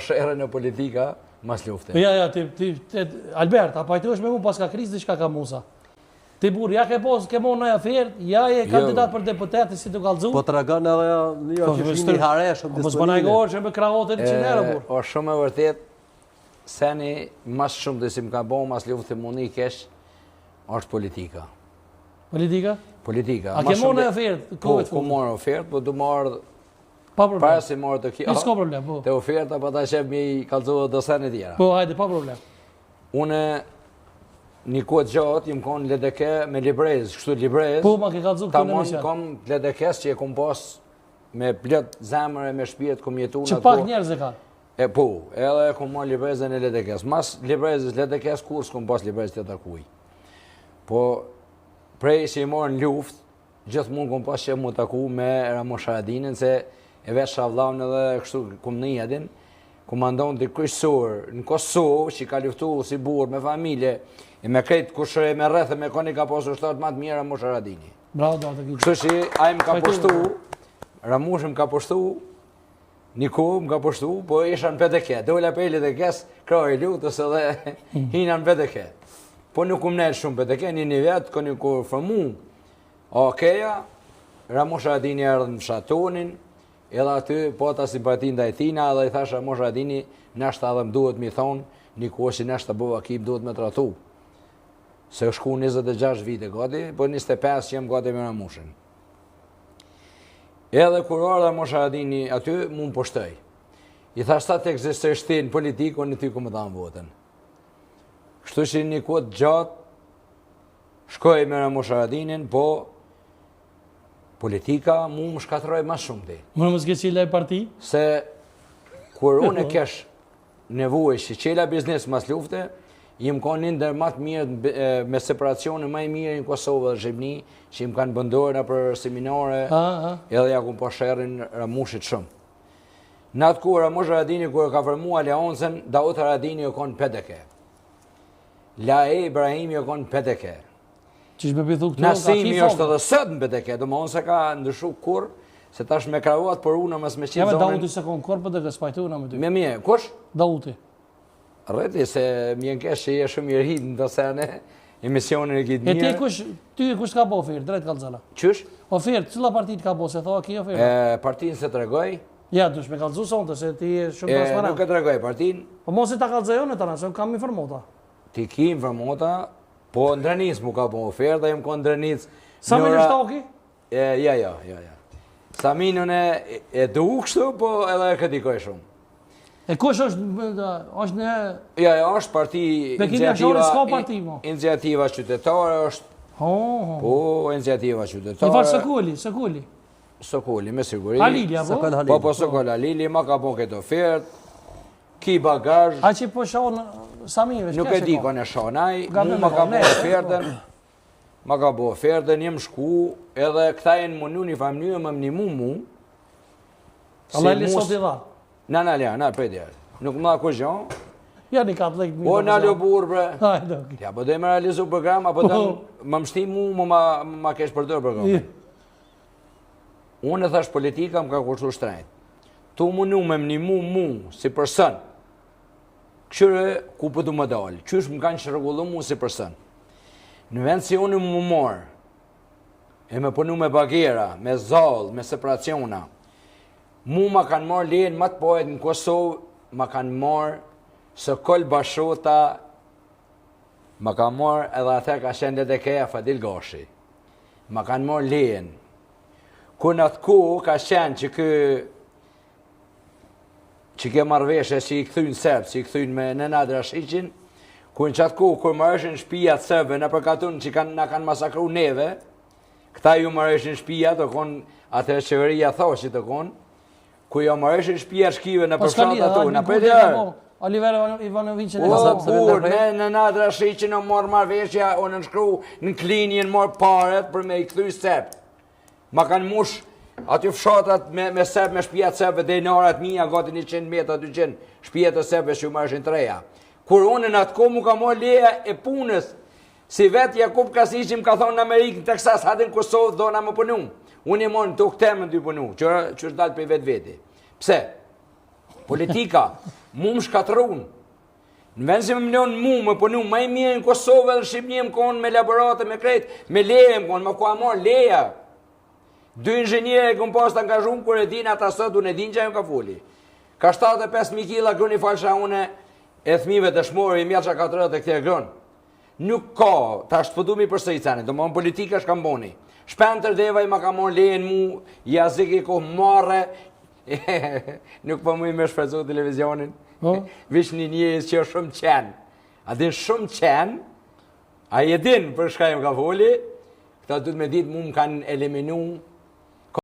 Sherën e politika mas lufte. Ja, Albert, a pajtohesh me mu pas ka krizë diçka ka Musa. Ti burr, ja ke mon në aferë, ja je kandidat për deputet si të kallëzu. Po tregon edhe jo që shini hareshëm disponibile. Mos bënaj gojë që me krahotën 100 euro burr. Është shumë e vërtet, seni mas shumë dhe si më ka bo mas lufte mundi kesh, është politika. Politika? Politika. A ke mon në aferë? Po, ku morë ofertë, po du marë pa problem. Para si morë të kjo. S'ka problem, po. Të oferta, pa ta shep mi kallëzohet do sene tjera. Po, hajde, pa problem. Une një kohë gjatë, jëmë konë ledeke me librez, kështu librez. Po, ma ke kallëzu këtë në emision. Ta kom ledekes që e kom pas me plët zemër e me shpijet, kom jetu në që pak njerëz e ka. Po, edhe kom ma librezën e ledekes. Mas librezës ledekes kur s'kom pas librez të takuj. Po, prej që i morë në luft, gjithë mund kom pas që mu taku me Ramush Haradinën, se e vetë shavlavnë edhe kështu kom në jedin, komandon të kryqësor në Kosovë, që ka luftu si burë me familje, e me krejtë kushre me rrethë me koni ka posë shtatë matë mjera Ramush Haradini. Bravo, do të gjithë. Kështu që a më ka poshtu, Ramush më ka poshtu, Niko më ka poshtu, po isha në PDK. Dolla për LDK-s, kroj lutës edhe hina në PDK. Po nuk më nejtë shumë PDK, një vetë, këni kur fërmu. Okeja, Ramush Haradini erdhë në fshatonin, edhe aty po ta simpatin dhe e tina, edhe i thash Ramush Haradini, nështë edhe më duhet mi thonë, Niko që nështë të bëva kim duhet me tratu. Se shku 26 vite gati, po 25 që jem gati me Ramushin. Edhe kur ardha Ramush Haradini aty, mu më poshtoj. I thash ta të egzistësh ti në politikë, në ty ku më dhamë votën. Kështu që një kohë gjatë, shkoj me Ramush Haradinin, po politika mu më shkatroj ma shumë ti. Më më s'ke qila e parti? Se kur unë e kesh nevoj që qela biznes mas lufte, jem konë një ndër matë mirë me separacione ma i mirë në Kosovë dhe Shqipni, që jem kanë bëndojna për seminare, edhe ja ku po shërin Ramushit shumë. Në atë ku Ramush Haradini, kur ka formu Aleancën, Daut Haradini o konë PDK. Lae Ibrahimi o konë PDK. Qish me pithu këtu? Nasimi është edhe sëtë në PDK, do më onë se ka ndryshu kur, se tash me kravuat për unë mësë me qitë zonën. Ja me Dauti se konë kur PDK, s'pajtu në me ty. Me, kush? Dauti. Rreti, se mjen kesh që je shumë i rritë në të sene, emisionin e kitë mirë. E ty kush ka po ofertë, drejt kalzala? Qysh? Ofertë, cila partit ka po, se thoa ki ofertë? Partin se të regoj. Ja, dush me kalzu sonte, se ti e shumë transparent. Nuk e të regoj partin. Po mos e ta kalzajone të se kam informota. Ti ki informota, po Ndrenic mu ka po oferta, jem ko Ndrenic. Sa me një shtoki? Ja. Sa minën e du kështu, po edhe e këtikoj shumë. E kush është në... Ja, është parti... Bekimi Ashori s'ka parti, mo? Iniciativa qytetare është... Po, iniciativa qytetare... I farë Sokoli? Sokoli, me siguri. Halili, apo? Po, Sokol Halili, ma ka po këtë ofertë, ki bagazh... A që po shonë Samive, nuk e di kone shonaj, mu ma ka po ofertën, jem shku, edhe këta e në mënu një familje më më një mu, Allah e lisot i dha. Na, pëjdja. Nuk më da ku gjon. Ja, një ka të lejtë Po, në aljo burë, bre. Hajde, okej. Ja, po dhe me realizu program, apo dhe më mështi mu, ma kesh përdojë programin. Unë e thash politika më ka kushtu shtrejt. Tu mënu me më një mu, si përsen. Këshyre, ku pëtu më dalë. Qysh më kanë shërgullu mu si përsen. Në vend si unë më morë, e me punu me bagera, me zallë, me separaciona, mu ma kanë marrë lejnë më të pojet në Kosovë, ma kanë marrë Sokol Bashota, ma kanë marrë edhe atër ka shenë LDK-ja Fadil Gashi. Ma kanë marrë lejnë. Ku në atë ku ka shenë që ke marrëveshe që i këthyn Serbë, që i këthyn me Nenad Rashiqin, ku në qatë ku, kur marrëshin shpijat Serbë, në përkatun që na kanë masakru neve, këta ju marrëshin shpijat, të konë atër qeveria thoshit të konë, ku jo marrëshin shpia shkive në përfshat atu, në përderë. Oliver Ivanovic me Nenad Rashiqin o marrëveshja, o në nshkru në klinjën morë paret për me i këthy Serbë. Ma kanë mush aty fshatat me Serbë, me shpijat Serbë, denarat mija, gati 100 metra, 200 shpijat e Serbë që ju marrëshin treja. Kur unë në atë kohë mu ka morë leja e punës, si vetë Jakub Kasishim ka thonë në Amerikë, në Teksas, hadin Kosovë, do në më punu. Unë e morë në tuk temën të punu, që është dalë për vetë veti. Pse? Politika, mu më shkatrun. Në vend si më mlon mu më punu më i mirë në Kosovë dhe Shqipëni më konë me laborate, me kretë, me leje më konë, më ku a morë leja. 2 inxhenierë e këm pas të angazhum, kur e din ata sot, unë e din që ajo ka foli. Ka 75.000 kila gruni falsha une e thmive të shmorë i mjallë që 40 e këtje grun. Nuk ka, ta shpëdumi për së i cani, do më në politika shkamboni. Shpentër deva i ma ka morë lejen mu, jazik i kohë marre, nuk po mu i me shprezu televizionin. Vish një njës që është shumë qenë. A din shumë qenë, a i din për shka im ka foli, këta du të me ditë mu më kanë eliminu